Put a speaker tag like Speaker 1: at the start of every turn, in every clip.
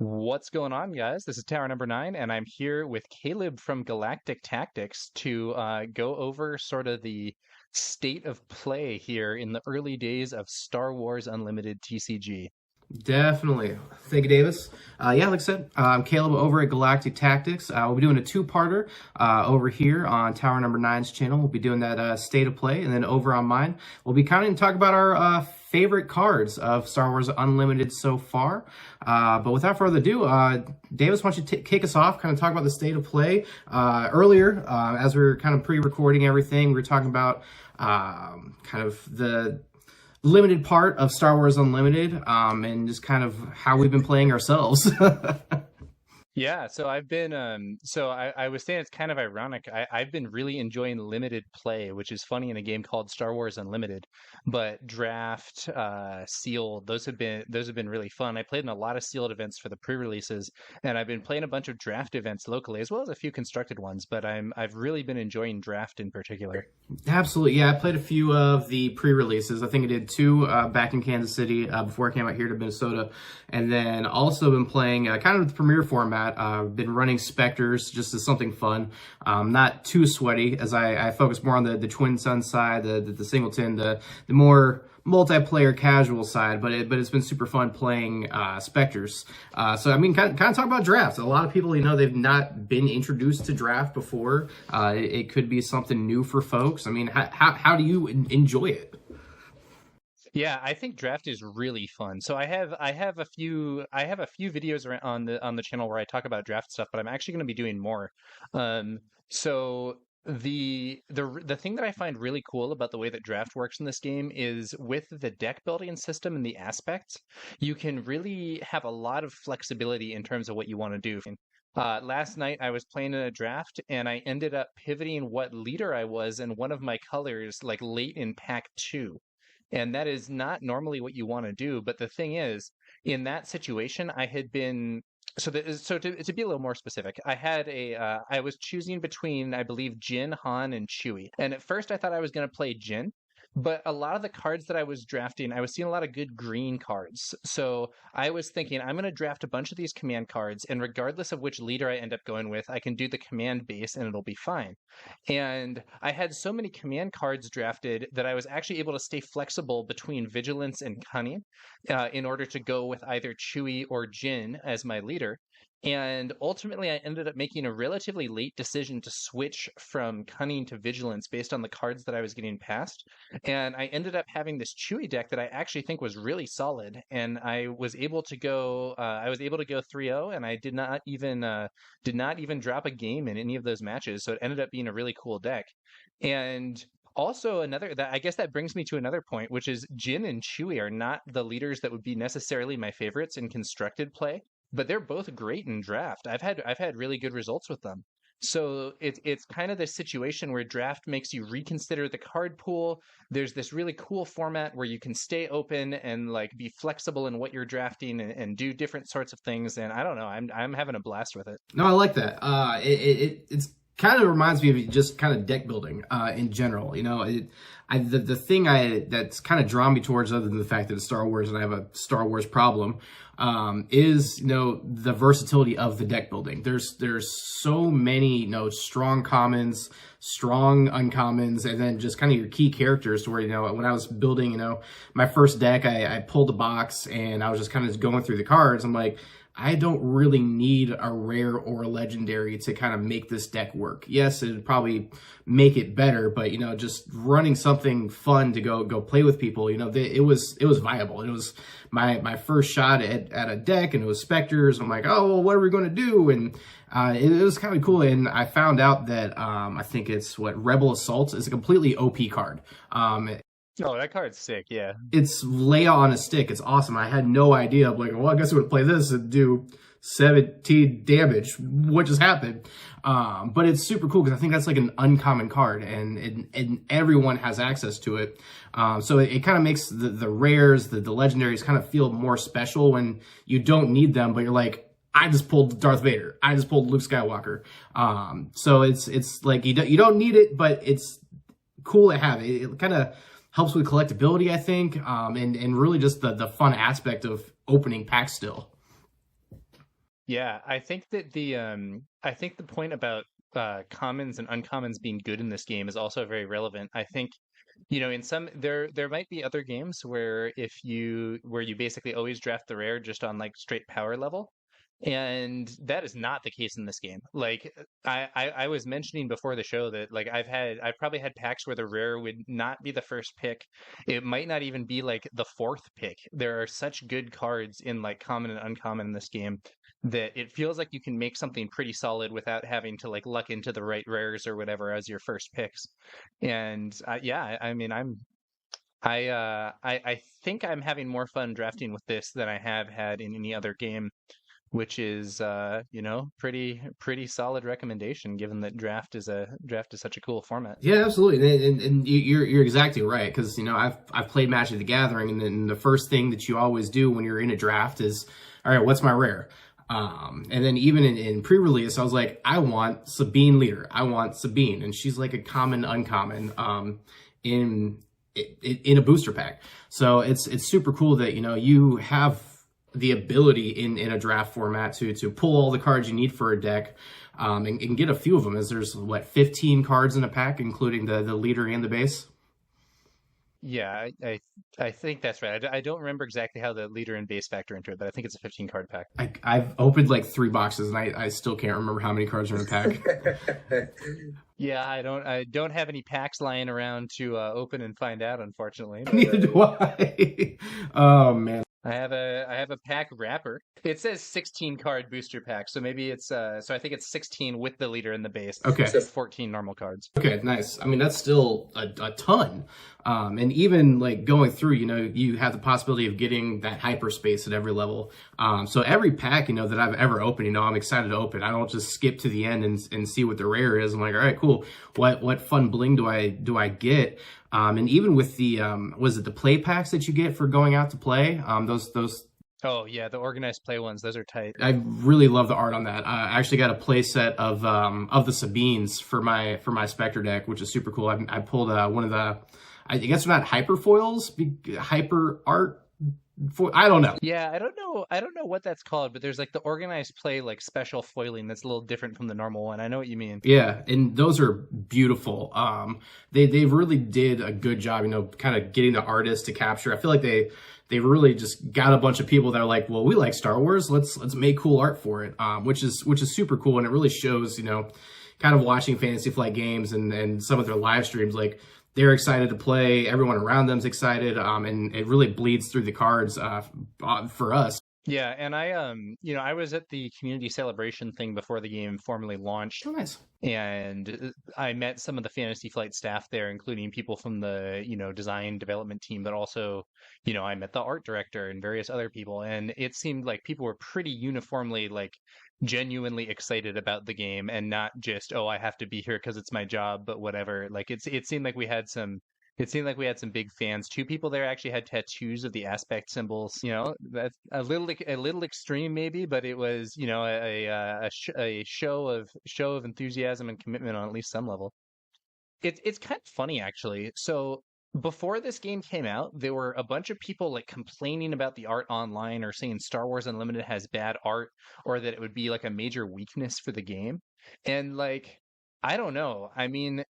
Speaker 1: What's going on, guys? This is Tower number 9, and I'm here with Caleb from Galactic Tactics to go over sort of the state of play here in the early days of Star Wars Unlimited TCG.
Speaker 2: Definitely. Thank you, Davis. Yeah, like I said, I'm Caleb over at Galactic Tactics. We'll be doing a two-parter over here on Tower number 9's channel. We'll be doing that state of play, and then over on mine, we'll be kind of talk about our favorite cards of Star Wars Unlimited so far. But without further ado, Davis, why don't you kick us off, kind of talk about the state of play. Earlier, as we were kind of pre-recording everything, we were talking about kind of the limited part of Star Wars Unlimited, and just kind of how we've been playing ourselves.
Speaker 1: Yeah, so I've been I was saying it's kind of ironic. I've been really enjoying limited play, which is funny in a game called Star Wars Unlimited. But draft, sealed, those have been really fun. I played in a lot of sealed events for the pre-releases, and I've been playing a bunch of draft events locally as well as a few constructed ones. But I've really been enjoying draft in particular.
Speaker 2: Absolutely, yeah. I played a few of the pre-releases. I think I did two back in Kansas City before I came out here to Minnesota, and then also been playing kind of the premiere format. Been running Spectres just as something fun, not too sweaty, as I focus more on the Twin Sun side, the singleton, the more multiplayer casual side, but it's been super fun playing Spectres. So I mean, kind of talk about drafts. A lot of people, they've not been introduced to draft before. It could be something new for folks. I mean, how do you enjoy it?
Speaker 1: Yeah, I think draft is really fun. So I have a few videos on the channel where I talk about draft stuff, but I'm actually going to be doing more. So the thing that I find really cool about the way that draft works in this game is with the deck building system and the aspects, you can really have a lot of flexibility in terms of what you want to do. Last night I was playing in a draft and I ended up pivoting what leader I was in one of my colors like late in pack 2. And that is not normally what you want to do. But the thing is, in that situation, I had been to be a little more specific, I was choosing between, I believe, Jin, Han, and Chewie. And at first I thought I was going to play Jin. But a lot of the cards that I was drafting, I was seeing a lot of good green cards. So I was thinking, I'm going to draft a bunch of these command cards, and regardless of which leader I end up going with, I can do the command base and it'll be fine. And I had so many command cards drafted that I was actually able to stay flexible between Vigilance and Cunning in order to go with either Chewie or Jin as my leader. And ultimately, I ended up making a relatively late decision to switch from Cunning to Vigilance based on the cards that I was getting passed. And I ended up having this Chewie deck that I actually think was really solid. And I was able to go 3-0, and I did not even drop a game in any of those matches. So it ended up being a really cool deck. And also, I guess that brings me to another point, which is Jin and Chewie are not the leaders that would be necessarily my favorites in constructed play, but they're both great in draft. I've had really good results with them. So it's kind of this situation where draft makes you reconsider the card pool. There's this really cool format where you can stay open and like be flexible in what you're drafting and do different sorts of things. And I don't know, I'm having a blast with it.
Speaker 2: No, I like that. It's kind of reminds me of just kind of deck building in general. The thing that's kind of drawn me towards, other than the fact that it's Star Wars and I have a Star Wars problem, is the versatility of the deck building. There's so many strong commons, strong uncommons, and then just kind of your key characters. To where when I was building my first deck, I pulled the box and I was just kind of going through the cards. I'm like, I don't really need a rare or a legendary to kind of make this deck work. Yes, it'd probably make it better, but just running something fun to go play with people, it was viable. It was my first shot at a deck, and it was Spectres. I'm like, oh, well, what are we going to do? And it was kind of cool. And I found out that I think it's Rebel Assault is a completely OP card.
Speaker 1: Oh, that card's sick, yeah.
Speaker 2: It's Leia on a stick. It's awesome. I had no idea. I'm like, well, I guess I would play this and do 17 damage. What just happened? But it's super cool because I think that's like an uncommon card, and everyone has access to it. So it kind of makes the rares, the legendaries kind of feel more special when you don't need them, but you're like, I just pulled Darth Vader. I just pulled Luke Skywalker. So it's like you don't need it, but it's cool to have it. It kind of helps with collectability, I think, and really just the fun aspect of opening packs still.
Speaker 1: Yeah, I think the point about commons and uncommons being good in this game is also very relevant. I think, in some there might be other games where where you basically always draft the rare just on like straight power level. And that is not the case in this game. Like I was mentioning before the show that like I've probably had packs where the rare would not be the first pick. It might not even be like the fourth pick. There are such good cards in like common and uncommon in this game that it feels like you can make something pretty solid without having to like luck into the right rares or whatever as your first picks. And yeah, I mean I think I'm having more fun drafting with this than I have had in any other game, which is pretty solid recommendation given that draft is such a cool format.
Speaker 2: Yeah, absolutely, and you're exactly right, because I've played Magic the Gathering, and then the first thing that you always do when you're in a draft is, all right, what's my rare? And then even in pre-release, I was like, I want Sabine Leader, I want Sabine, and she's like a common uncommon in a booster pack. So it's super cool that you have the ability in a draft format to pull all the cards you need for a deck, and get a few of them, as there's 15 cards in a pack, including the leader and the base.
Speaker 1: Yeah, I think that's right. I don't remember exactly how the leader and base factor into it, but I think it's a 15 card pack.
Speaker 2: I've opened like 3 boxes, and I still can't remember how many cards are in a pack.
Speaker 1: Yeah, I don't have any packs lying around to open and find out, unfortunately.
Speaker 2: Neither do I. Oh man.
Speaker 1: I have a pack wrapper. It says 16 card booster pack, so maybe it's so I think it's 16 with the leader in the base.
Speaker 2: Okay.
Speaker 1: So 14 normal cards.
Speaker 2: Okay, nice. I mean, that's still a ton. And even like going through, you have the possibility of getting that hyperspace at every level. So every pack, that I've ever opened, I'm excited to open. I don't just skip to the end and see what the rare is. I'm like, all right, cool. What fun bling do I get? And even with the was it the play packs that you get for going out to play? Those.
Speaker 1: Oh yeah, the organized play ones. Those are tight.
Speaker 2: I really love the art on that. I actually got a play set of the Sabines for my Spectre deck, which is super cool. I pulled one of the, I guess they're not hyper foils, hyper art. I don't know.
Speaker 1: Yeah, I don't know what that's called, but there's like the organized play like special foiling that's a little different from the normal one. I know what you mean.
Speaker 2: Yeah, and those are beautiful. They really did a good job, kind of getting the artists to capture. I feel like they really just got a bunch of people that are like, well, we like Star Wars, let's make cool art for it, which is super cool, and it really shows, kind of watching Fantasy Flight Games and some of their live streams, like they're excited to play, everyone around them's excited, and it really bleeds through the cards for us.
Speaker 1: Yeah, and I was at the community celebration thing before the game formally launched.
Speaker 2: Oh, nice.
Speaker 1: And I met some of the Fantasy Flight staff there, including people from the, design development team, but also, I met the art director and various other people. And it seemed like people were pretty uniformly, like, genuinely excited about the game and not just, oh, I have to be here because it's my job, but whatever. Like, it seemed like we had some big fans. 2 people there actually had tattoos of the aspect symbols. That's a little extreme maybe, but it was a show of enthusiasm and commitment on at least some level. It's kind of funny actually. So before this game came out, there were a bunch of people like complaining about the art online or saying Star Wars Unlimited has bad art or that it would be like a major weakness for the game. And like, I don't know. I mean,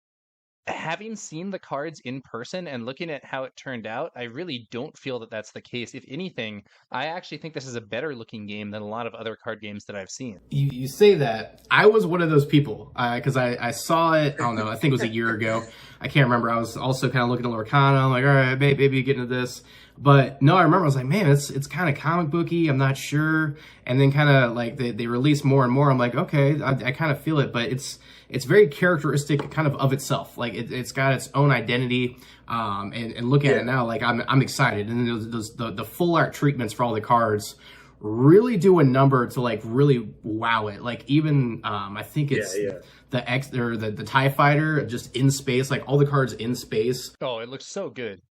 Speaker 1: having seen the cards in person and looking at how it turned out, I really don't feel that that's the case. If anything, I actually think this is a better looking game than a lot of other card games that I've seen.
Speaker 2: You say that. I was one of those people, because I saw it, I don't know, I think it was a year ago. I can't remember. I was also kind of looking at Lorcana. I'm like, all right, maybe get into this. But no, I remember I was like, man, it's kind of comic booky. I'm not sure. And then kind of like they release more and more. I'm like, okay, I kind of feel it, but it's very characteristic kind of itself. Like it's got its own identity. And looking at it now, like I'm excited. And then the full art treatments for all the cards really do a number to like really wow it. Like even I think it's the X or the TIE Fighter just in space, like all the cards in space.
Speaker 1: Oh, it looks so good.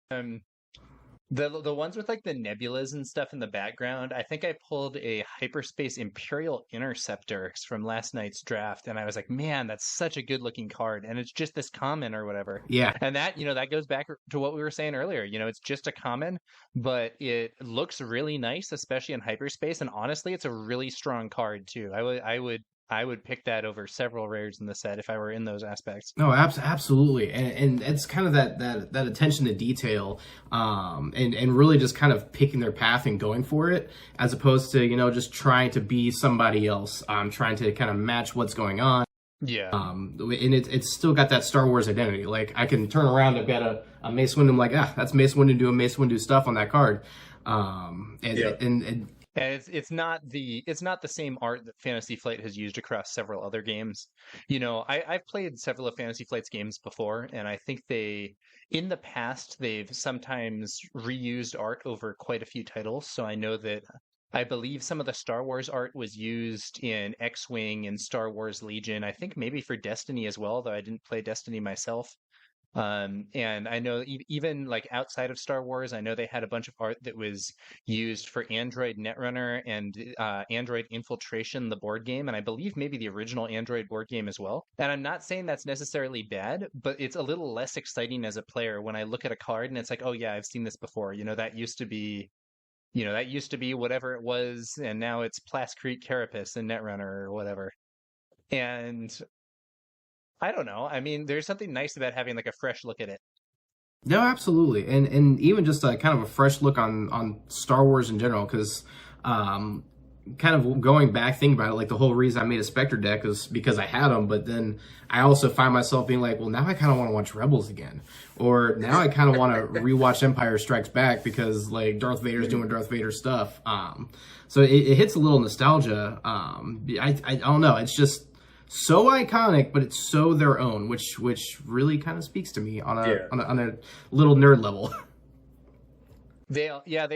Speaker 1: The ones with like the nebulas and stuff in the background, I think I pulled a hyperspace Imperial Interceptor from last night's draft, and I was like, man, that's such a good looking card, and it's just this common or whatever.
Speaker 2: Yeah.
Speaker 1: And that, that goes back to what we were saying earlier. It's just a common, but it looks really nice, especially in hyperspace, and honestly, it's a really strong card too. I would pick that over several rares in the set if I were in those aspects.
Speaker 2: No, absolutely, and it's kind of that attention to detail, and really just kind of picking their path and going for it, as opposed to just trying to be somebody else, trying to kind of match what's going on.
Speaker 1: Yeah.
Speaker 2: And it's still got that Star Wars identity. Like I can turn around, I've got a Mace Windu, I'm like, that's Mace Windu doing Mace Windu stuff on that card, and
Speaker 1: And it's not the same art that Fantasy Flight has used across several other games. I've played several of Fantasy Flight's games before, and I think in the past, they've sometimes reused art over quite a few titles. So I believe some of the Star Wars art was used in X-Wing and Star Wars Legion. I think maybe for Destiny as well, though I didn't play Destiny myself. And I know even like outside of Star Wars, I know they had a bunch of art that was used for Android Netrunner and Android Infiltration, the board game, and I believe maybe the original Android board game as well. And I'm not saying that's necessarily bad, but it's a little less exciting as a player when I look at a card and it's like, oh yeah, I've seen this before. That used to be whatever it was, and now it's Plascrete Carapace and Netrunner or whatever. And I don't know. I mean, there's something nice about having like a fresh look at it.
Speaker 2: no, absolutely, and even just a kind of a fresh look on Star Wars in general, because kind of going back thinking about it, like the whole reason I made a Spectre deck is because I had them, but then I also find myself being like, well, now I kind of want to watch Rebels again, or now I kind of want to rewatch Empire Strikes Back because like Darth Vader's doing Darth Vader stuff. So it hits a little nostalgia. I don't know. It's just so iconic, but it's so their own, which really kind of speaks to me on a little nerd level.
Speaker 1: They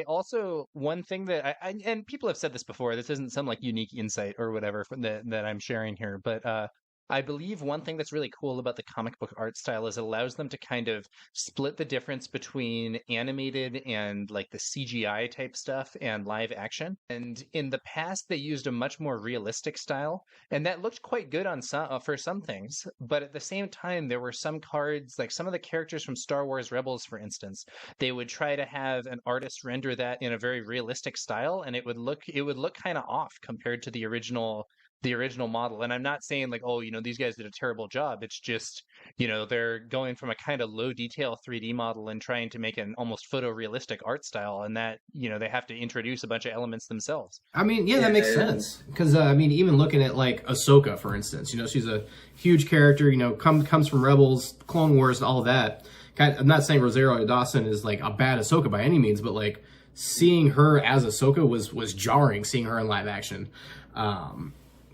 Speaker 1: also, one thing that and people have said this before, this isn't some like unique insight or whatever that I'm sharing here, but I believe one thing that's really cool about the comic book art style is it allows them to kind of split the difference between animated and like the CGI type stuff and live action. And in the past, they used a much more realistic style, and that looked quite good on for some things. But at the same time, there were some cards, like some of the characters from Star Wars Rebels, for instance, they would try to have an artist render that in a very realistic style, and it would look kind of off compared to the original model. And I'm not saying like, oh, these guys did a terrible job. It's just, they're going from a kind of low detail 3D model and trying to make an almost photorealistic art style, and that, they have to introduce a bunch of elements themselves.
Speaker 2: I mean, yeah, that makes sense. Because, I mean, even looking at, like, Ahsoka, for instance, she's a huge character, comes from Rebels, Clone Wars, and all of that. I'm not saying Rosario Dawson is, like, a bad Ahsoka by any means, but, like, seeing her as Ahsoka was jarring, seeing her in live action.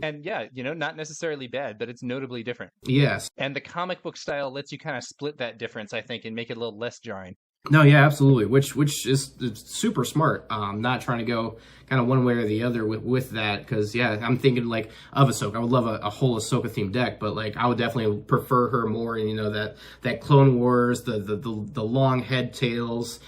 Speaker 1: And yeah, not necessarily bad, but it's notably different.
Speaker 2: Yes.
Speaker 1: And the comic book style lets you kind of split that difference, I think, and make it a little less jarring.
Speaker 2: No, yeah, absolutely. Which is super smart. Not trying to go kind of one way or the other with that, because yeah, I'm thinking like of Ahsoka. I would love a whole Ahsoka themed deck, but like I would definitely prefer her more in that Clone Wars, the long head tails,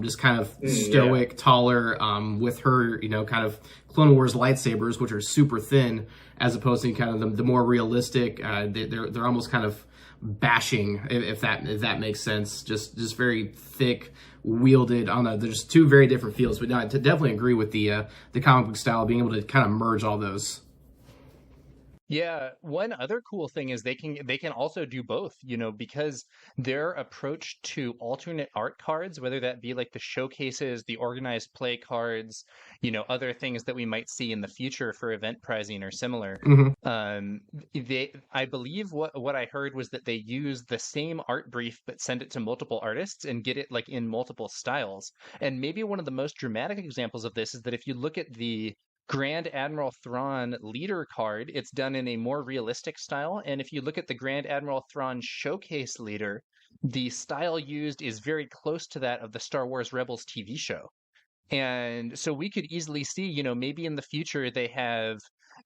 Speaker 2: just kind of stoic, taller, with her kind of Clone Wars lightsabers, which are super thin, as opposed to kind of the more realistic. They're almost kind of bashing, if that makes sense. Just very thick, wielded. I don't know. There's two very different feels, but no, I definitely agree with the comic book style, being able to kind of merge all those.
Speaker 1: Yeah, one other cool thing is they can also do both, because their approach to alternate art cards, whether that be like the showcases, the organized play cards, other things that we might see in the future for event prizing or similar. I believe what I heard was that they use the same art brief but send it to multiple artists and get it like in multiple styles. And maybe one of the most dramatic examples of this is that if you look at the Grand Admiral Thrawn leader card, it's done in a more realistic style. And if you look at the Grand Admiral Thrawn showcase leader, the style used is very close to that of the Star Wars Rebels TV show. And so we could easily see, maybe in the future they have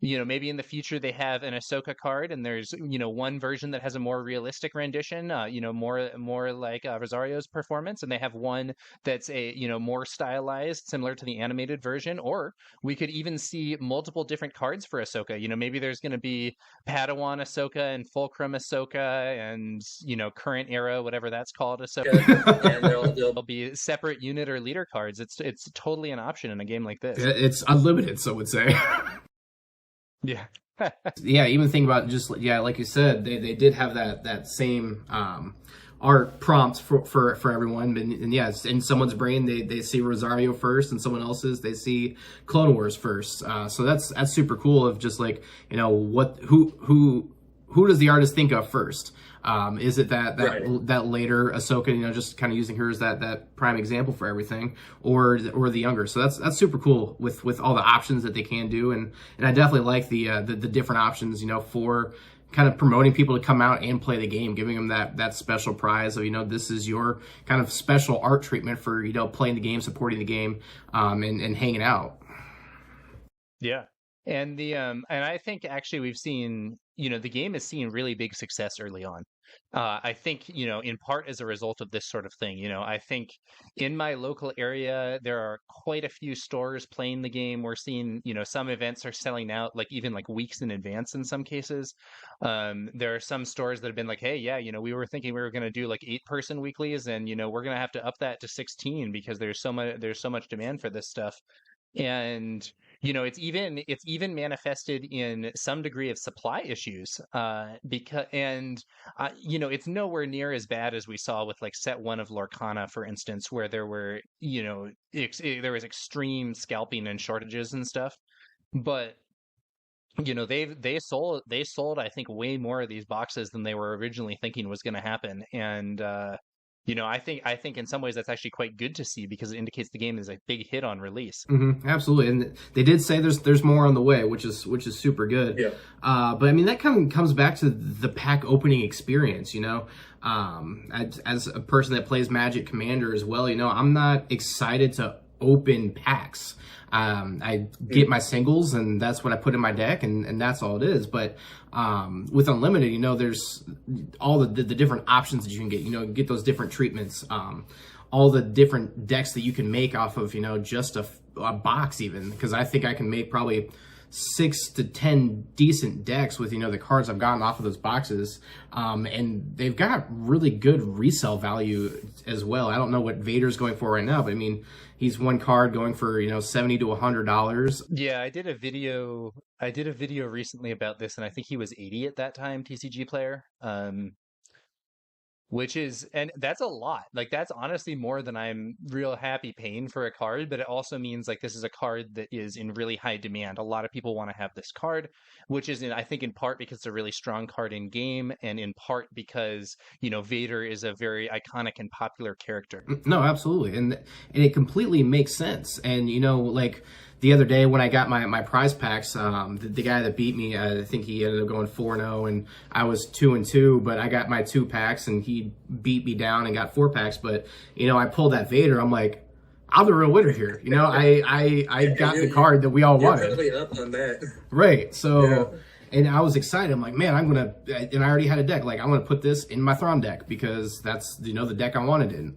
Speaker 1: maybe in the future they have an Ahsoka card, and there's one version that has a more realistic rendition, more like Rosario's performance, and they have one that's a more stylized, similar to the animated version. Or we could even see multiple different cards for Ahsoka. Maybe there's going to be Padawan Ahsoka and Fulcrum Ahsoka, and current era, whatever that's called, Ahsoka, and there'll be separate unit or leader cards. It's totally an option in a game like this.
Speaker 2: It's unlimited, some would say.
Speaker 1: Yeah.
Speaker 2: Yeah, even think about just, like you said, they did have that same art prompt for everyone, and yes, in someone's brain they see Rosario first, and someone else's they see Clone Wars first. So that's super cool. Of just like, who does the artist think of first? Is it that later Ahsoka, just kind of using her as that prime example for everything, or the younger? So that's super cool with all the options that they can do, and I definitely like the different options, for kind of promoting people to come out and play the game, giving them that special prize of, this is your kind of special art treatment for, playing the game, supporting the game, and hanging out.
Speaker 1: Yeah. And and I think actually we've seen, the game has seen really big success early on. I think, in part as a result of this sort of thing. I think in my local area, there are quite a few stores playing the game. We're seeing, some events are selling out even weeks in advance in some cases. There are some stores that have been like, hey, yeah, we were thinking we were going to do 8-person weeklies, and, we're going to have to up that to 16 because there's so much demand for this stuff. And it's even manifested in some degree of supply issues, because it's nowhere near as bad as we saw with set 1 of Lorcana, for instance, where there were there was extreme scalping and shortages and stuff. But they sold I think way more of these boxes than they were originally thinking was going to happen. And I think in some ways that's actually quite good to see, because it indicates the game is a big hit on release.
Speaker 2: Mm-hmm, absolutely, and they did say there's more on the way, which is super good.
Speaker 3: Yeah.
Speaker 2: But I mean, that kind of comes back to the pack opening experience. As a person that plays Magic Commander as well, I'm not excited to open packs. I get my singles, and that's what I put in my deck, and that's all it is. But with Unlimited, there's all the different options that you can get. Get those different treatments, all the different decks that you can make off of just a box, even, because I think I can make probably 6 to 10 decent decks with the cards I've gotten off of those boxes, and they've got really good resale value as well. I don't know what Vader's going for right now, but I mean, he's one card going for $70 to $100.
Speaker 1: Yeah, I did a video recently about this, and I think he was 80 at that time, TCG player. And that's a lot. That's honestly more than I'm real happy paying for a card, but it also means this is a card that is in really high demand. A lot of people want to have this card, which is I think in part because it's a really strong card in game, and in part because, Vader is a very iconic and popular character.
Speaker 2: No, absolutely. And it completely makes sense. And, the other day when I got my prize packs, the guy that beat me, I think he ended up going 4-0, and I was 2-2, but I got my 2 packs and he beat me down and got 4 packs. But, I pulled that Vader. I'm like, I'm the real winner here. I got the card that we all wanted.
Speaker 3: You're really up on that.
Speaker 2: Right. So, and I was excited. I'm like, man, and I already had a deck. I'm going to put this in my Thrawn deck because that's, the deck I wanted in.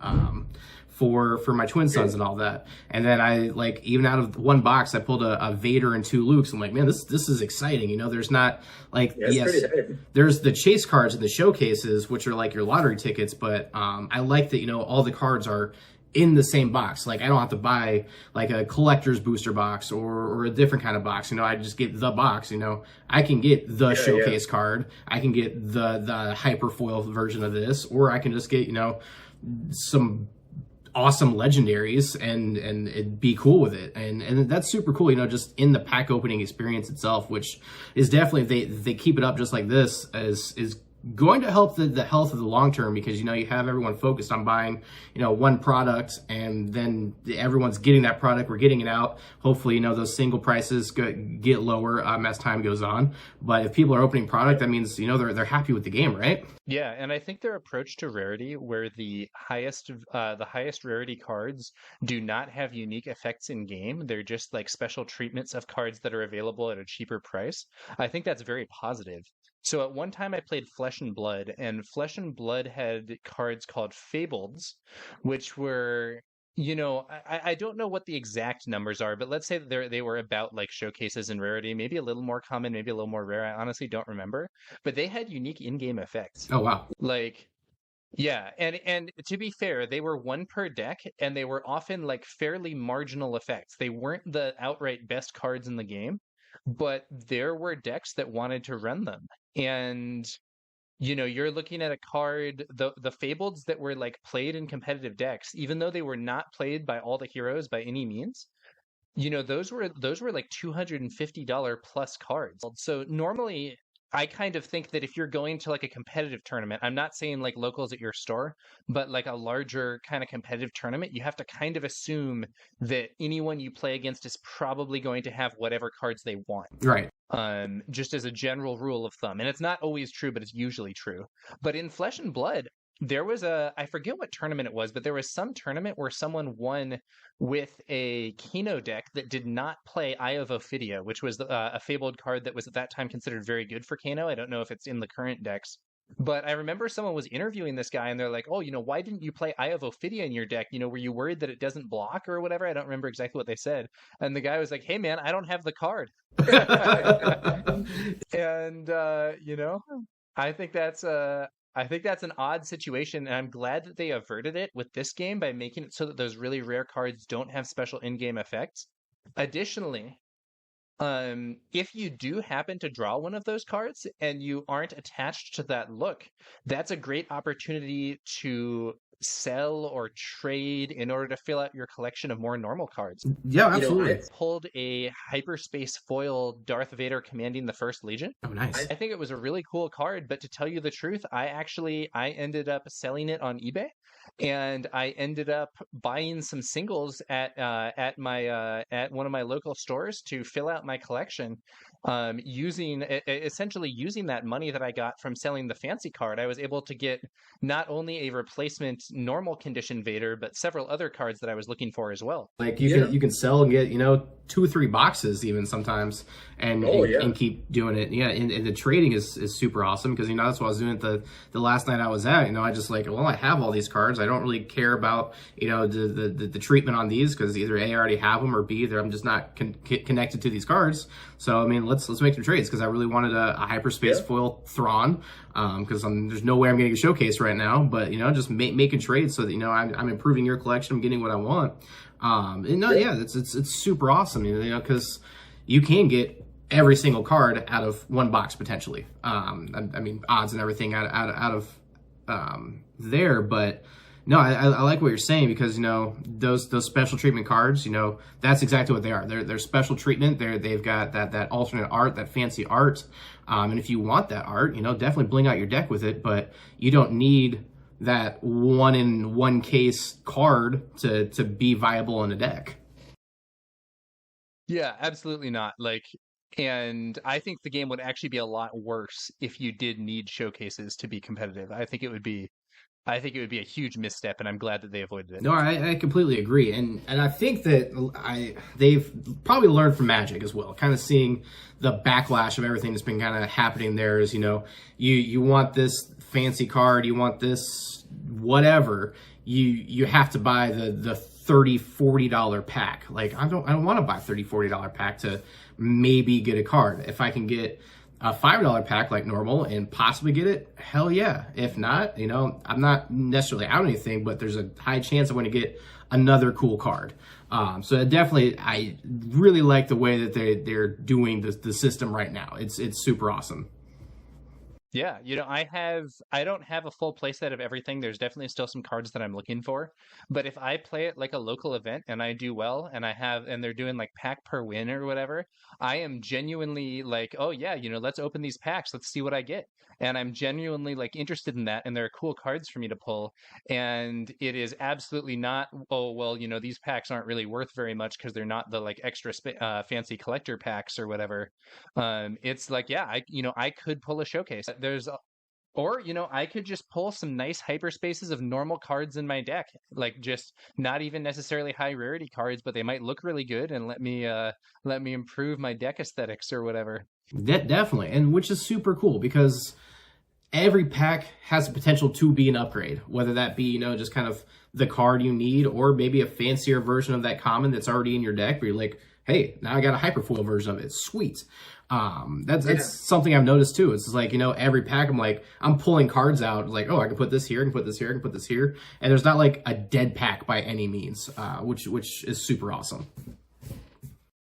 Speaker 2: For my twin sons and all that. And then I even out of one box I pulled a Vader and 2 Lukes. I'm like, man, this is exciting. There's not there's the chase cards and the showcases, which are your lottery tickets, but I like that all the cards are in the same box. I don't have to buy a collector's booster box or a different kind of box. I just get the box. I can get the showcase card, I can get the hyper foil version of this, or I can just get some awesome legendaries and it'd be cool with it, and that's super cool, just in the pack opening experience itself, which is definitely, if they keep it up just like this, is going to help the health of the long term, because you have everyone focused on buying one product, and then everyone's getting that product, we're getting it out. Hopefully those single prices get lower as time goes on. But if people are opening product, that means they're happy with the game, right?
Speaker 1: Yeah, and I think their approach to rarity, where the highest rarity cards do not have unique effects in game, they're just like special treatments of cards that are available at a cheaper price. I think that's very positive. So at one time I played Flesh and Blood, and Flesh and Blood had cards called Fableds, which were, I don't know what the exact numbers are, but let's say that they were about like showcases in rarity, maybe a little more common, maybe a little more rare. I honestly don't remember, but they had unique in-game effects.
Speaker 2: Oh wow.
Speaker 1: Like, yeah, and to be fair, they were one per deck, and they were often like fairly marginal effects. They weren't the outright best cards in the game, but there were decks that wanted to run them. And you're looking at a card, the Fableds that were like played in competitive decks, even though they were not played by all the heroes by any means. Those were like $250 plus cards. So normally I kind of think that if you're going to like a competitive tournament, I'm not saying like locals at your store, but like a larger kind of competitive tournament, you have to kind of assume that anyone you play against is probably going to have whatever cards they want.
Speaker 2: Right.
Speaker 1: Just as a general rule of thumb. And it's not always true, but it's usually true. But in Flesh and Blood, there was I forget what tournament it was, but there was some tournament where someone won with a Keno deck that did not play Eye of Ophidia, which was a fabled card that was at that time considered very good for Keno. I don't know if it's in the current decks. But I remember someone was interviewing this guy, and they're like, oh, why didn't you play Eye of Ophidia in your deck? Were you worried that it doesn't block or whatever? I don't remember exactly what they said. And the guy was like, hey, man, I don't have the card. And, I think that's an odd situation, and I'm glad that they averted it with this game by making it so that those really rare cards don't have special in-game effects. Additionally, if you do happen to draw one of those cards and you aren't attached to that look, that's a great opportunity to sell or trade in order to fill out your collection of more normal cards.
Speaker 2: Yeah, absolutely.
Speaker 1: I pulled a hyperspace foil Darth Vader commanding the First Legion.
Speaker 2: Oh, nice.
Speaker 1: I think it was a really cool card, but to tell you the truth, I ended up selling it on eBay, and I ended up buying some singles at one of my local stores to fill out my collection. Essentially using that money that I got from selling the fancy card, I was able to get not only a replacement normal condition Vader, but several other cards that I was looking for as well.
Speaker 2: Like you can sell and get 2 or 3 boxes even sometimes, and keep doing it. Yeah, and the trading is super awesome, because that's what I was doing the last night I was at. I just like, well, I have all these cards. I don't really care about the treatment on these, because either A, I already have them, or B, I'm just not connected to these cards. So I mean, let's make some trades, because I really wanted a hyperspace foil Thrawn, because there's no way I'm getting a showcase right now. But just making trades so that I'm improving your collection, I'm getting what I want. It's super awesome, because you can get every single card out of one box potentially. I mean, odds and everything out of there, but no, I like what you're saying, because those special treatment cards, that's exactly what they are. They're special treatment. They've got that alternate art, that fancy art, and if you want that art, definitely bling out your deck with it. But you don't need that 1-in-1 case card to be viable in a deck.
Speaker 1: Yeah, absolutely not. And I think the game would actually be a lot worse if you did need showcases to be competitive. I think it would be a huge misstep, and I'm glad that they avoided it.
Speaker 2: No, I completely agree, and I think that they've probably learned from Magic as well, kind of seeing the backlash of everything that's been kind of happening there. Is you want this fancy card, you want this whatever, you have to buy the $30-$40 pack. Like, I don't want to buy $30-$40 pack to maybe get a card. If I can get a $5 pack like normal and possibly get it, hell yeah. If not, I'm not necessarily out anything, but there's a high chance I'm going to get another cool card. So definitely, I really like the way that they're doing the system right now. It's super awesome.
Speaker 1: Yeah, I don't have a full playset of everything. There's definitely still some cards that I'm looking for. But if I play it like a local event and I do well and they're doing like pack per win or whatever, I am genuinely like, oh yeah, let's open these packs. Let's see what I get. And I'm genuinely like interested in that. And there are cool cards for me to pull. And it is absolutely not, oh, well, these packs aren't really worth very much because they're not the like extra fancy collector packs or whatever. It's like, yeah, I could pull a showcase. Or, I could just pull some nice hyperspaces of normal cards in my deck, like just not even necessarily high rarity cards, but they might look really good and let me improve my deck aesthetics or whatever.
Speaker 2: Definitely, and which is super cool because every pack has the potential to be an upgrade, whether that be, just kind of the card you need, or maybe a fancier version of that common that's already in your deck, where you're like, hey, now I got a hyperfoil version of it. Sweet. That's something I've noticed too. It's like, every pack I'm pulling cards out, like, oh, I can put this here, I can put this here, I can put this here. And there's not like a dead pack by any means, which is super awesome.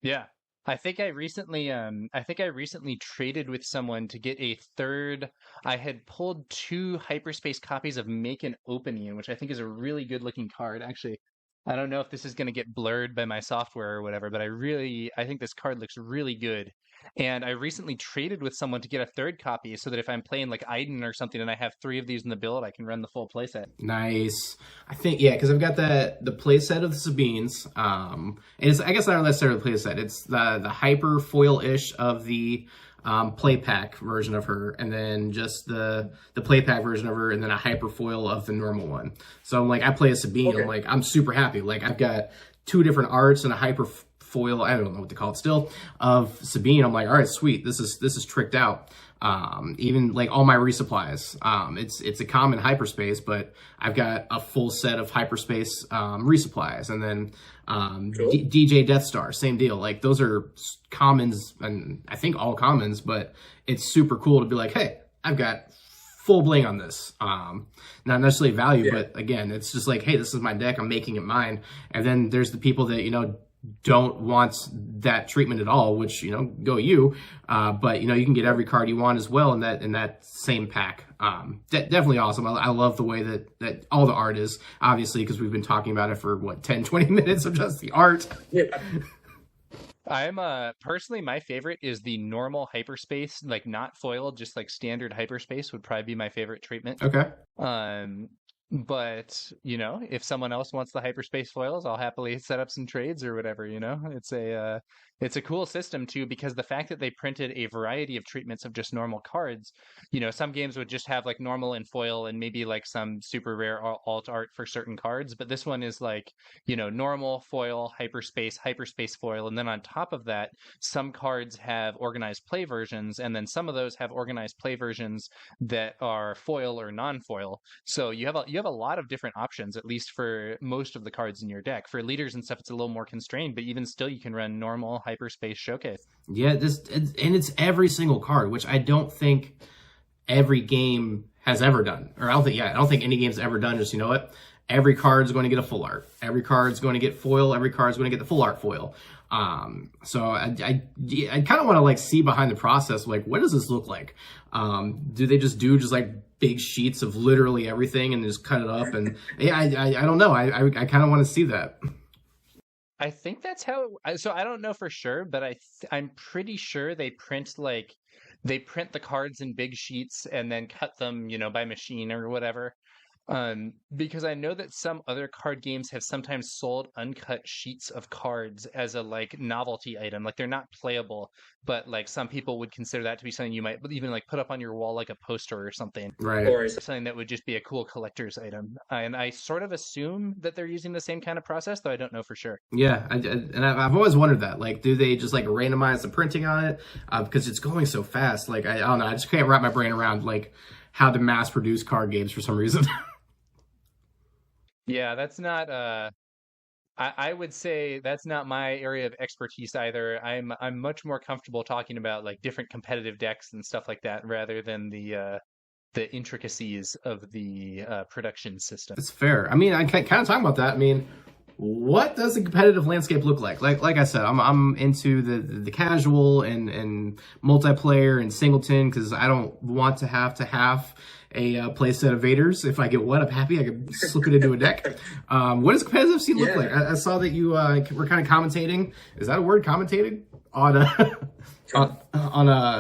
Speaker 1: Yeah. I think I recently traded with someone to get a third. I had pulled two hyperspace copies of Make an Opening, which I think is a really good looking card. Actually, I don't know if this is going to get blurred by my software or whatever, but I think this card looks really good. And I recently traded with someone to get a third copy so that if I'm playing like Iden or something and I have three of these in the build, I can run the full playset.
Speaker 2: Nice. I think, yeah, because I've got the playset of the Sabines. And it's, I guess not necessarily the playset. It's the hyper foil ish of the play pack version of her, and then just the play pack version of her, and then a hyper foil of the normal one. So I'm like, I play a Sabine. Okay. I'm like, I'm super happy. Like, I've got two different arts and a hyper foil, I don't know what to call it still, of Sabine. I'm like, all right, sweet. This is tricked out. Even like all my resupplies. It's a common hyperspace, but I've got a full set of hyperspace resupplies, and then cool. DJ Death Star, same deal. Like, those are commons, and I think all commons, but it's super cool to be like, hey, I've got full bling on this. Not necessarily value, but again, it's just like, hey, this is my deck, I'm making it mine. And then there's the people that, don't want that treatment at all, which, go you. But, you can get every card you want as well in that same pack. Definitely awesome. I love the way that all the art is, obviously, because we've been talking about it for, 10, 20 minutes of just the art. Yeah.
Speaker 1: I'm personally, my favorite is the normal hyperspace, like not foiled, just like standard hyperspace would probably be my favorite treatment.
Speaker 2: Okay.
Speaker 1: But, if someone else wants the hyperspace foils, I'll happily set up some trades or whatever, it's a cool system too, because the fact that they printed a variety of treatments of just normal cards, some games would just have like normal and foil and maybe like some super rare alt art for certain cards. But this one is like, normal foil, hyperspace foil. And then on top of that, some cards have organized play versions. And then some of those have organized play versions that are foil or non-foil. So you have a lot of different options, at least for most of the cards in your deck. For leaders and stuff, it's a little more constrained, but even still, you can run normal hyperspace showcase.
Speaker 2: Yeah, it's every single card, which I don't think every game has ever done. Or I don't think any game's ever done. Just, what? Every card's going to get a full art. Every card's going to get foil. Every card's going to get the full art foil. So I kind of want to like see behind the process, like, what does this look like? Do they just do like big sheets of literally everything and just cut it up? And yeah, I don't know. I kind of want to see that.
Speaker 1: I think that's how. So I don't know for sure, but I'm pretty sure they print the cards in big sheets and then cut them, by machine or whatever. Because I know that some other card games have sometimes sold uncut sheets of cards as a like novelty item. Like, they're not playable, but like some people would consider that to be something you might even like put up on your wall like a poster or something.
Speaker 2: Right.
Speaker 1: Or something that would just be a cool collector's item. And I sort of assume that they're using the same kind of process, though I don't know for sure.
Speaker 2: Yeah, I've always wondered that. Like, do they just like randomize the printing on it? Because it's going so fast. Like, I don't know. I just can't wrap my brain around like how to mass produce card games for some reason.
Speaker 1: Yeah, that's not I would say that's not my area of expertise either. I'm much more comfortable talking about like different competitive decks and stuff like that rather than the intricacies of the production system.
Speaker 2: That's fair. I mean, I kind of talking about that. I mean, what does the competitive landscape look like? Like I said, I'm into the casual and multiplayer and singleton because I don't want to have a play set of Vaders. If I get one, I'm happy. I can slip it into a deck. What does competitive scene look like? I saw that you were kind of commentating. Is that a word, commentating? On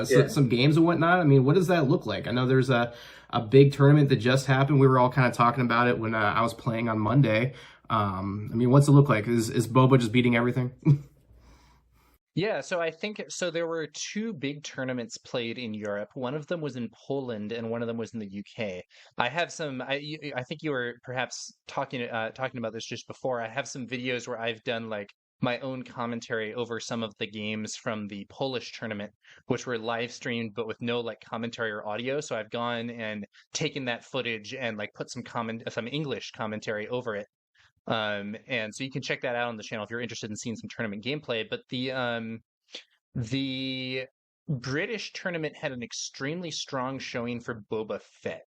Speaker 2: some games and whatnot. I mean, what does that look like? I know there's a big tournament that just happened. We were all kind of talking about it when I was playing on Monday. I mean, what's it look like? Is Boba just beating everything?
Speaker 1: Yeah, so I think so. There were two big tournaments played in Europe. One of them was in Poland, and one of them was in the UK. I have some. I think you were perhaps talking about this just before. I have some videos where I've done like my own commentary over some of the games from the Polish tournament, which were live streamed but with no like commentary or audio. So I've gone and taken that footage and like put some English commentary over it. And so you can check that out on the channel if you're interested in seeing some tournament gameplay. But the British tournament had an extremely strong showing for Boba Fett.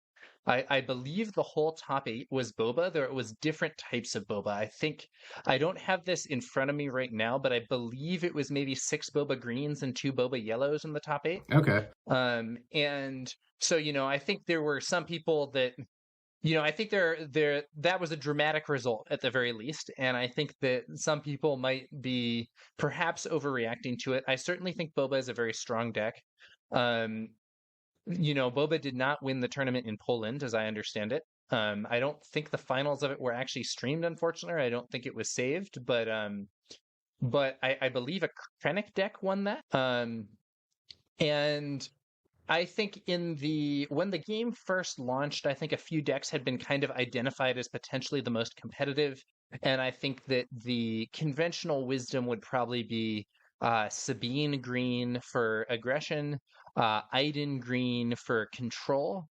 Speaker 1: I believe the whole top 8 was Boba. There was different types of Boba. I think I don't have this in front of me right now, but I believe it was maybe 6 Boba greens and 2 Boba yellows in the top 8.
Speaker 2: Okay.
Speaker 1: And so I think there were some people that I think that was a dramatic result at the very least, and I think that some people might be perhaps overreacting to it. I certainly think Boba is a very strong deck. Boba did not win the tournament in Poland, as I understand it. I don't think the finals of it were actually streamed, unfortunately. I don't think it was saved, but I believe a Krennic deck won that. And I think when the game first launched, I think a few decks had been kind of identified as potentially the most competitive, and I think that the conventional wisdom would probably be Sabine green for aggression, Iden green for control,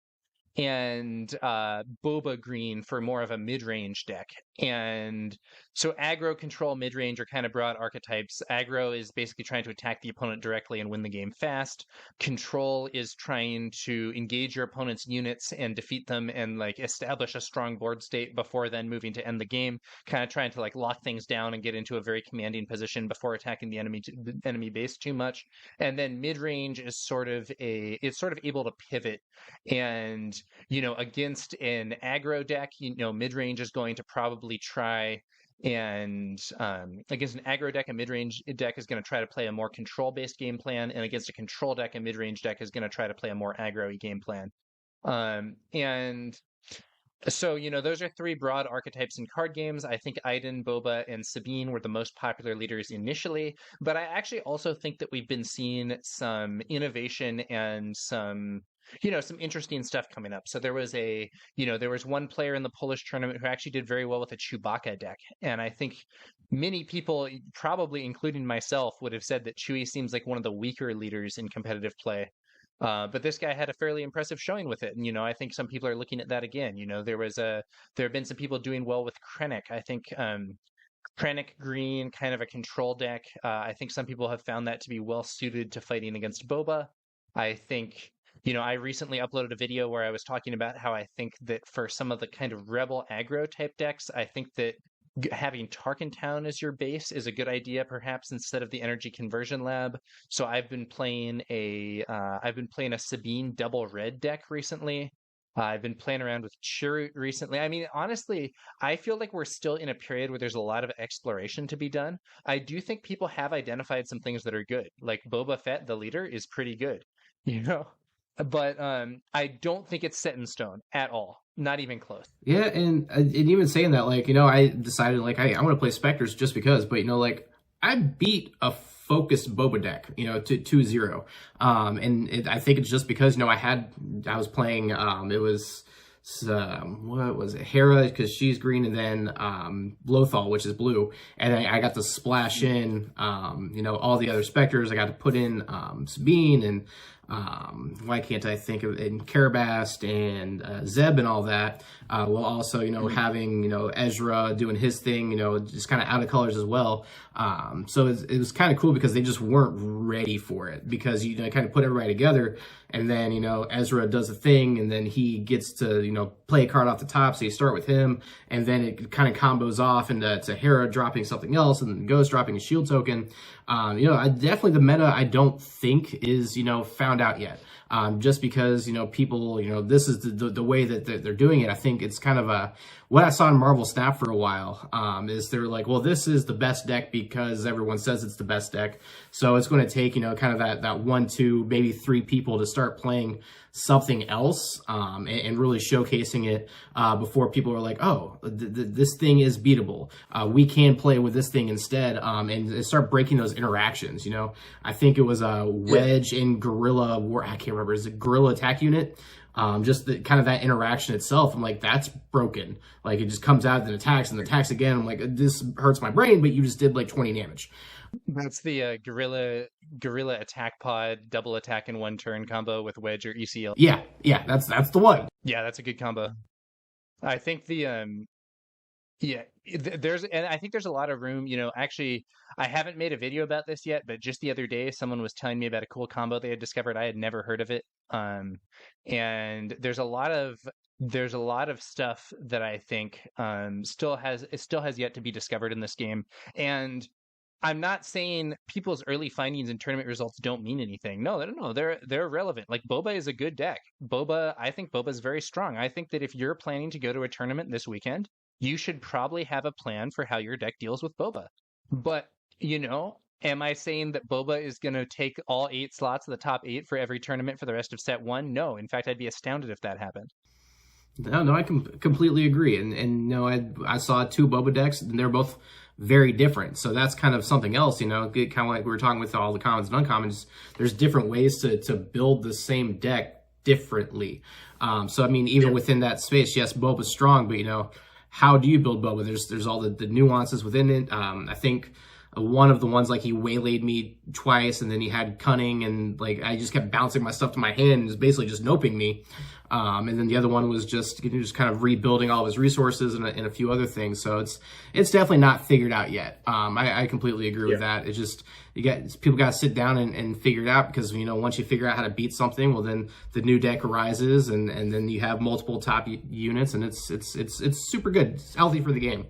Speaker 1: and Boba green for more of a mid-range deck. And so aggro, control, mid-range are kind of broad archetypes. Aggro is basically trying to attack the opponent directly and win the game fast. Control is trying to engage your opponent's units and defeat them and like establish a strong board state before then moving to end the game, kind of trying to like lock things down and get into a very commanding position before attacking the enemy base too much. And then mid-range is sort of able to pivot, and against an aggro deck, mid-range is going to probably try and against an aggro deck, a mid-range deck is going to try to play a more control-based game plan, and against a control deck, a mid-range deck is going to try to play a more aggro-y game plan. And so, those are 3 broad archetypes in card games. I think Iden, Boba, and Sabine were the most popular leaders initially, but I actually also think that we've been seeing some innovation and some interesting stuff coming up. So there was one player in the Polish tournament who actually did very well with a Chewbacca deck. And I think many people, probably including myself, would have said that Chewie seems like one of the weaker leaders in competitive play. But this guy had a fairly impressive showing with it. And, I think some people are looking at that again. There have been some people doing well with Krennic. I think Krennic green, kind of a control deck. I think some people have found that to be well suited to fighting against Boba. I think I recently uploaded a video where I was talking about how I think that for some of the kind of rebel aggro type decks, I think that having Tarkin Town as your base is a good idea, perhaps instead of the Energy Conversion Lab. So I've been playing a Sabine double red deck recently. I've been playing around with Chirrut recently. I mean, honestly, I feel like we're still in a period where there's a lot of exploration to be done. I do think people have identified some things that are good, like Boba Fett, the leader, is pretty good. But I don't think it's set in stone at all. Not even close.
Speaker 2: Yeah, and even saying that, like, I decided, like, I want to play Spectres just because, but, like, I beat a focused Boba deck, to 2-0. And I think it's just because, I was playing, it was, what was it, Hera, because she's green, and then Lothal, which is blue, and I got to splash in all the other Spectres. I got to put in Sabine and why can't I think of in Karabast and Zeb and all that, while also having Ezra doing his thing, just kind of out of colors as well. So it was kind of cool because they just weren't ready for it, because kind of put everybody together, and then Ezra does a thing, and then he gets to play a card off the top. So you start with him, and then it kind of combos off into Hera dropping something else, and then Ghost dropping a shield token. Definitely the meta I don't think is found out yet. Just because people this is the way that they're doing it. I think it's kind of what I saw in Marvel Snap for a while. Is they're like, well, this is the best deck because everyone says it's the best deck, so it's going to take kind of that 1, 2, maybe 3 people to start playing something else, and really showcasing it before people are like, oh, this thing is beatable. We can play with this thing instead, and start breaking those interactions. I think it was a Wedge and Gorilla War. I can't remember. Is it Gorilla Attack Unit? Just kind of that interaction itself. I'm like, that's broken. Like, it just comes out and attacks again. I'm like, this hurts my brain, but you just did like 20 damage.
Speaker 1: That's the gorilla attack pod double attack in 1 turn combo with Wedge or ECL.
Speaker 2: Yeah, that's the one.
Speaker 1: Yeah, that's a good combo. I think and I think there's a lot of room. Actually, I haven't made a video about this yet, but just the other day, someone was telling me about a cool combo they had discovered. I had never heard of it. And there's a lot of stuff that I think still has yet to be discovered in this game. And I'm not saying people's early findings and tournament results don't mean anything. No, they're relevant. Like, Boba is a good deck. I think Boba is very strong. I think that if you're planning to go to a tournament this weekend, you should probably have a plan for how your deck deals with Boba. But, am I saying that Boba is going to take all 8 slots of the top 8 for every tournament for the rest of set 1? No. In fact, I'd be astounded if that happened.
Speaker 2: No, I completely agree. And I saw 2 Boba decks, and they're both very different. So that's kind of something else, kind of like we were talking with all the commons and uncommons. There's different ways to build the same deck differently. So, I mean, even within that space, yes, Boba's strong, but, how do you build Boba? There's all the nuances within it. I think one of the ones, like, he waylaid me twice, and then he had cunning, and like I just kept bouncing my stuff to my hand and was basically just noping me. And then the other one was just kind of rebuilding all of his resources and a few other things. So it's definitely not figured out yet. I completely agree with that. It's just people got to sit down and figure it out, because once you figure out how to beat something, well, then the new deck arises, and then you have multiple top units, and it's super good. It's healthy for the game.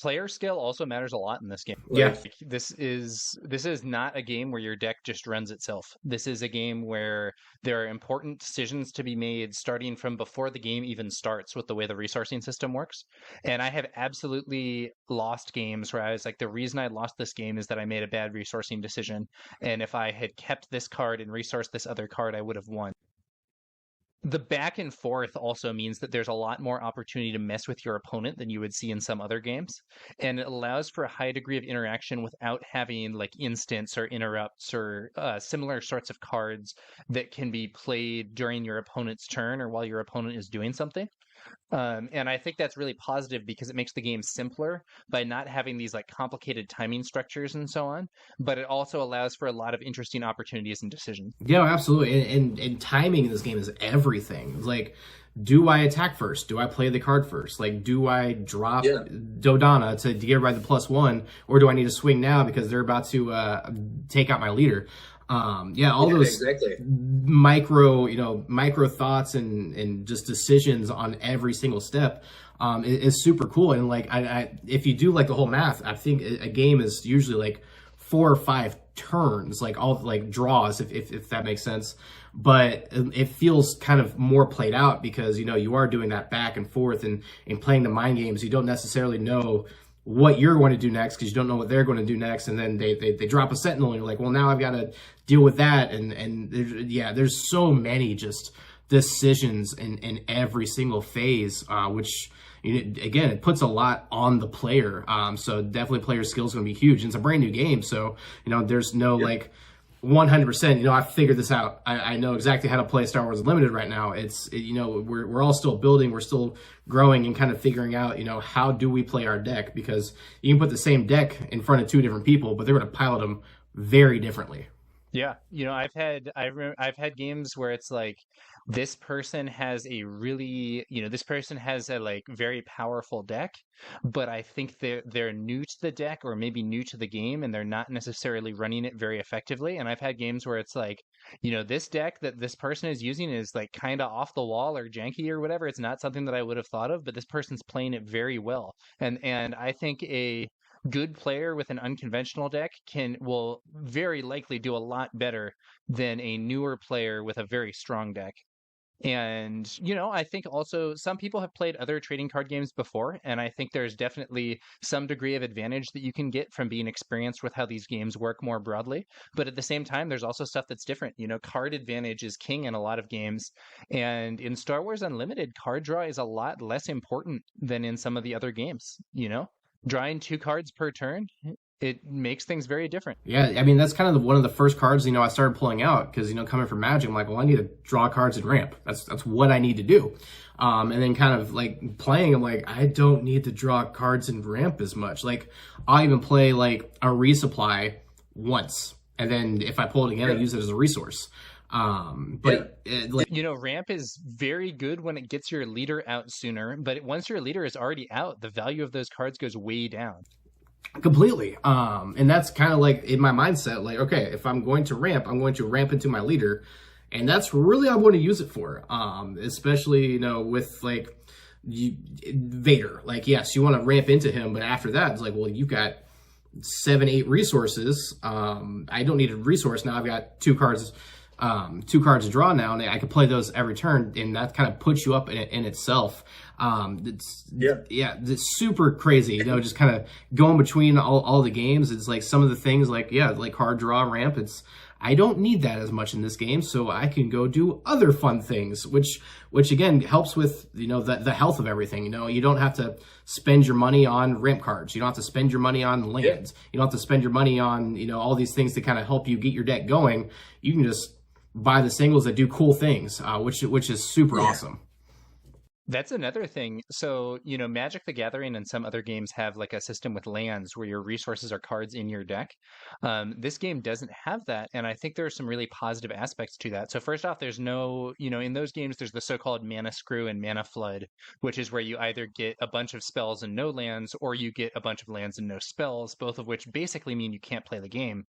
Speaker 1: Player skill also matters a lot in this game.
Speaker 2: Yeah.
Speaker 1: This is not a game where your deck just runs itself. This is a game where there are important decisions to be made starting from before the game even starts with the way the resourcing system works. And I have absolutely lost games where I was like, the reason I lost this game is that I made a bad resourcing decision. And if I had kept this card and resourced this other card, I would have won. The back and forth also means that there's a lot more opportunity to mess with your opponent than you would see in some other games. And it allows for a high degree of interaction without having like instants or interrupts or similar sorts of cards that can be played during your opponent's turn or while your opponent is doing something. And I think that's really positive because it makes the game simpler by not having these like complicated timing structures and so on, but it also allows for a lot of interesting opportunities and decisions.
Speaker 2: Yeah, absolutely. And timing in this game is everything. It's like, do I attack first? Do I play the card first? Like, do I drop Dodana to get rid of the +1, or do I need to swing now because they're about to take out my leader? All those micro thoughts and just decisions on every single step is super cool. And like, I if you do like the whole math, I think a game is usually like 4 or 5 turns, like all like draws, if that makes sense. But it feels kind of more played out because you are doing that back and forth and playing the mind games. You don't necessarily know what you're going to do next because you don't know what they're going to do next, and then they drop a sentinel and you're like, well, now I've got to deal with that. And there's so many just decisions in every single phase, which again, it puts a lot on the player. So definitely player skill is going to be huge. And it's a brand new game, so there's no like 100%, I figured this out. I know exactly how to play Star Wars Unlimited right now. We're all still building, we're still growing and kind of figuring out, how do we play our deck? Because you can put the same deck in front of 2 different people, but they're going to pilot them very differently.
Speaker 1: Yeah, I've had games where it's like this person has a really, this person has a like very powerful deck, but I think they're new to the deck or maybe new to the game and they're not necessarily running it very effectively. And I've had games where it's like, this deck that this person is using is like kind of off the wall or janky or whatever. It's not something that I would have thought of, but this person's playing it very well. And I think a good player with an unconventional deck will very likely do a lot better than a newer player with a very strong deck. And, I think also some people have played other trading card games before, and I think there's definitely some degree of advantage that you can get from being experienced with how these games work more broadly. But at the same time, there's also stuff that's different. Card advantage is king in a lot of games. And in Star Wars Unlimited, card draw is a lot less important than in some of the other games. Drawing two cards per turn, it makes things very different.
Speaker 2: Yeah, I mean that's kind of one of the first cards I started pulling out because coming from Magic, I'm like, well, I need to draw cards and ramp. That's what I need to do. And then kind of like playing, I'm like, I don't need to draw cards and ramp as much. Like I'll even play like a resupply once, and then if I pull it again, I use it as a resource. But like
Speaker 1: Ramp is very good when it gets your leader out sooner, but once your leader is already out, the value of those cards goes way down.
Speaker 2: completely. And that's kind of like in my mindset, like, okay, if I'm going to ramp, I'm going to ramp into my leader. And that's really what I want to use it for. Especially, with like Vader. Like, yes, you want to ramp into him, but after that, it's like, well, you've got 7, 8 resources. I don't need a resource now. I've got 2 cards to draw now, and I can play those every turn, and that kind of puts you up in itself. It's super crazy, just kind of going between all the games. It's like some of the things like card draw, ramp. I don't need that as much in this game, so I can go do other fun things, which again helps with the health of everything. You don't have to spend your money on ramp cards. You don't have to spend your money on lands. You don't have to spend your money on all these things to kind of help you get your deck going. You can just buy the singles that do cool things, which is super awesome.
Speaker 1: That's another thing. So, Magic the Gathering and some other games have like a system with lands where your resources are cards in your deck. This game doesn't have that. And I think there are some really positive aspects to that. So, first off, there's no, in those games, there's the so-called mana screw and mana flood, which is where you either get a bunch of spells and no lands, or you get a bunch of lands and no spells, both of which basically mean you can't play the game.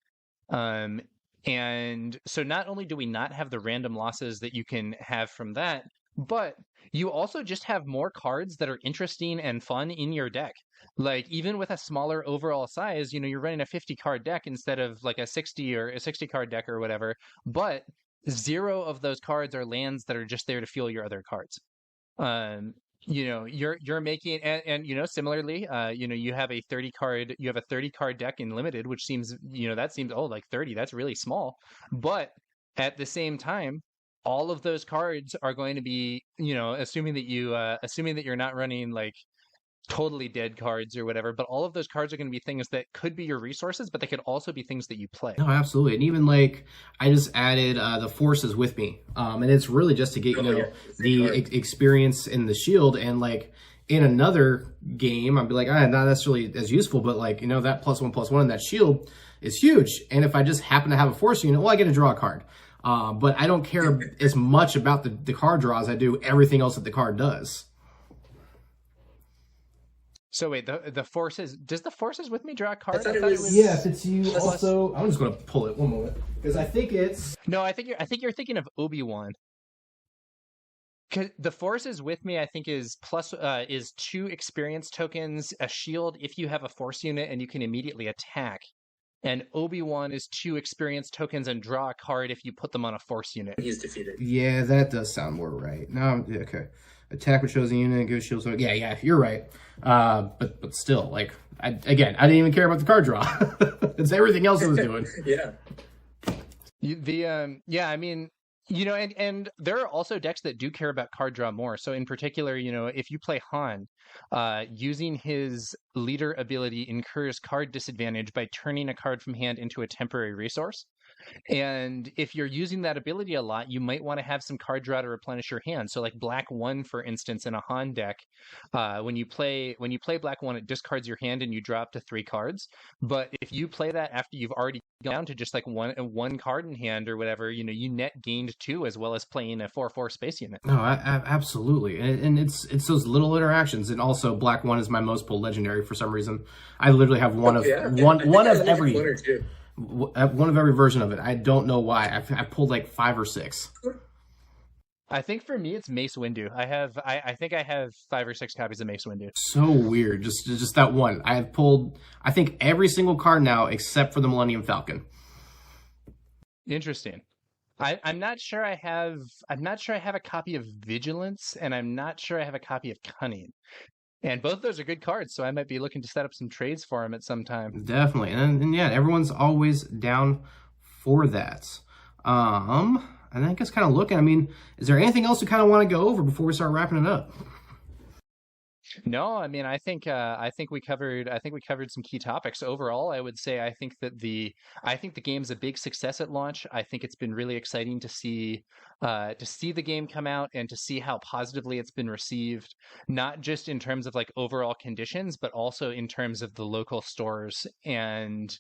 Speaker 1: And so not only do we not have the random losses that you can have from that, but you also just have more cards that are interesting and fun in your deck. Like even with a smaller overall size, you're running a 50 card deck instead of like a 60 or a 60 card deck or whatever, but 0 of those cards are lands that are just there to fuel your other cards. You're making and similarly, you have a 30 card deck in limited, which seems, that seems, oh, like 30, that's really small. But at the same time, all of those cards are going to be, assuming that you're not running like totally dead cards or whatever, but all of those cards are going to be things that could be your resources, but they could also be things that you play.
Speaker 2: No, absolutely. And even like I just added the forces with me, and it's really just to get the experience in the shield. And like in another game, I'd be like, not necessarily as useful, but like that +1/+1 in that shield is huge. And if I just happen to have a force unit, well, I get to draw a card. But I don't care as much about the card draw as I do everything else that the card does.
Speaker 1: So wait, the forces, does the forces with me draw a card?
Speaker 3: I thought it was
Speaker 2: Yeah, if it's you also, I'm just going to pull it one moment because I think it's
Speaker 1: No, I think you're thinking of Obi-Wan. The forces with me, I think, is 2 experience tokens, a shield if you have a force unit, and you can immediately attack. And Obi-Wan is 2 experience tokens and draw a card if you put them on a force unit.
Speaker 3: He's defeated.
Speaker 2: Yeah, that does sound more right. No, yeah, okay. Attack with chosen unit, give shield. So yeah, you're right. But still, like, I didn't even care about the card draw. It's everything else I was doing.
Speaker 3: Yeah.
Speaker 1: I mean, and there are also decks that do care about card draw more. So in particular, if you play Han, using his leader ability incurs card disadvantage by turning a card from hand into a temporary resource. And if you're using that ability a lot, you might want to have some card draw to replenish your hand. So like Black 1, for instance, in a Han deck, when you play Black 1, it discards your hand and you draw up to 3 cards. But if you play that after you've already gone down to just like one card in hand or whatever, you net gained 2 as well as playing a 4/4 space unit.
Speaker 2: No, absolutely, and it's those little interactions. And also, Black 1 is my most pulled legendary for some reason. I literally have one of every one of every version of it. I don't know why. I've pulled like 5 or 6.
Speaker 1: I think for me it's Mace Windu. I think I have 5 or 6 copies of Mace Windu.
Speaker 2: So weird. Just that one. I have pulled, I think, every single card now except for the Millennium Falcon.
Speaker 1: Interesting. I'm not sure I have a copy of Vigilance, and I'm not sure I have a copy of Cunning. And both those are good cards, so I might be looking to set up some trades for them at some time.
Speaker 2: Definitely. And yeah, everyone's always down for that. And I guess kind of looking, I mean, is there anything else we kind of want to go over before we start wrapping it up?
Speaker 1: No, I mean, I think we covered some key topics. Overall, I would say I think the game's a big success at launch. I think it's been really exciting to see the game come out and to see how positively it's been received, not just in terms of like overall conditions, but also in terms of the local stores and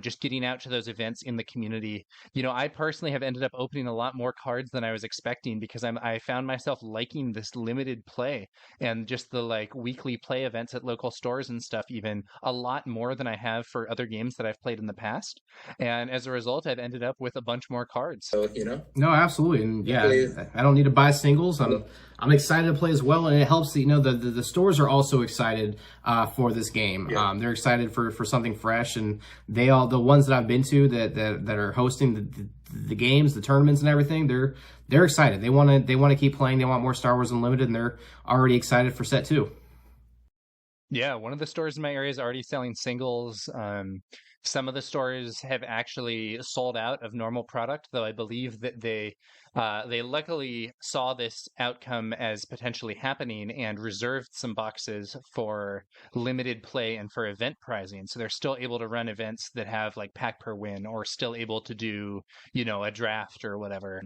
Speaker 1: just getting out to those events in the community. I personally have ended up opening a lot more cards than I was expecting because I found myself liking this limited play and just the like weekly play events at local stores and stuff even a lot more than I have for other games that I've played in the past. And as a result, I've ended up with a bunch more cards.
Speaker 3: So,
Speaker 2: No, absolutely. And yeah, I don't need to buy singles. I'm excited to play as well, and it helps that the stores are also excited for this game.
Speaker 3: Yeah.
Speaker 2: They're excited for something fresh, and the ones that I've been to that are hosting the games, the tournaments, and everything. They're excited. They want to keep playing. They want more Star Wars Unlimited, and they're already excited for set 2.
Speaker 1: Yeah, one of the stores in my area is already selling singles. Some of the stores have actually sold out of normal product, though I believe that they luckily saw this outcome as potentially happening and reserved some boxes for limited play and for event prizing. So they're still able to run events that have like pack per win, or still able to do, a draft or whatever.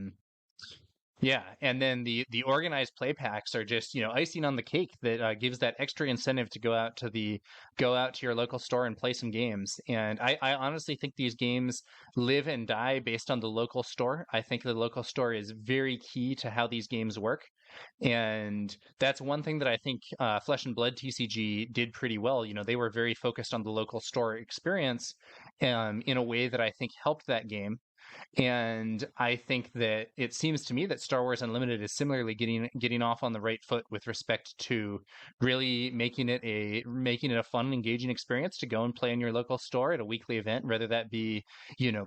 Speaker 1: Yeah, and then the organized play packs are just icing on the cake that gives that extra incentive to go out to your local store and play some games. And I honestly think these games live and die based on the local store. I think the local store is very key to how these games work. And that's one thing that I think Flesh and Blood TCG did pretty well. They were very focused on the local store experience in a way that I think helped that game. And I think that it seems to me that Star Wars Unlimited is similarly getting off on the right foot with respect to really making it a fun, engaging experience to go and play in your local store at a weekly event, whether that be,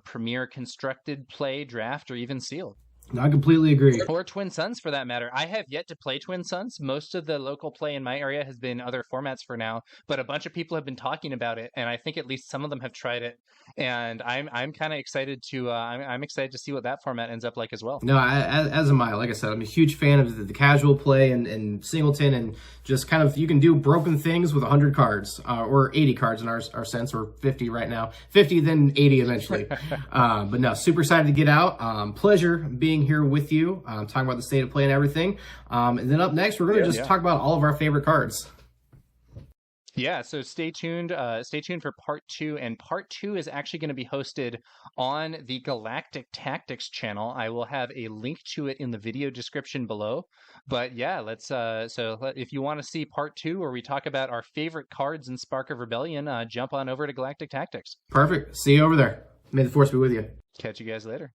Speaker 1: premier constructed play, draft, or even sealed.
Speaker 2: I completely agree.
Speaker 1: Or Twin Suns, for that matter. I have yet to play Twin Suns. Most of the local play in my area has been other formats for now, but a bunch of people have been talking about it, and I think at least some of them have tried it. And I'm kind of excited to I'm excited to see what that format ends up like as well.
Speaker 2: No, as am I. Like I said, I'm a huge fan of the casual play and singleton, and just kind of you can do broken things with 100 cards or 80 cards in our sense, or 50 right now, 50 then 80 eventually. But no, super excited to get out. Pleasure being here with you, talking about the state of play and everything. And then up next, we're going to talk about all of our favorite cards.
Speaker 1: Yeah, so stay tuned for part 2, and part 2 is actually going to be hosted on the Galactic Tactics channel. I will have a link to it in the video description below. But yeah, if you want to see part 2 where we talk about our favorite cards in Spark of Rebellion, jump on over to Galactic Tactics.
Speaker 2: Perfect. See you over there. May the Force be with you.
Speaker 1: Catch you guys later.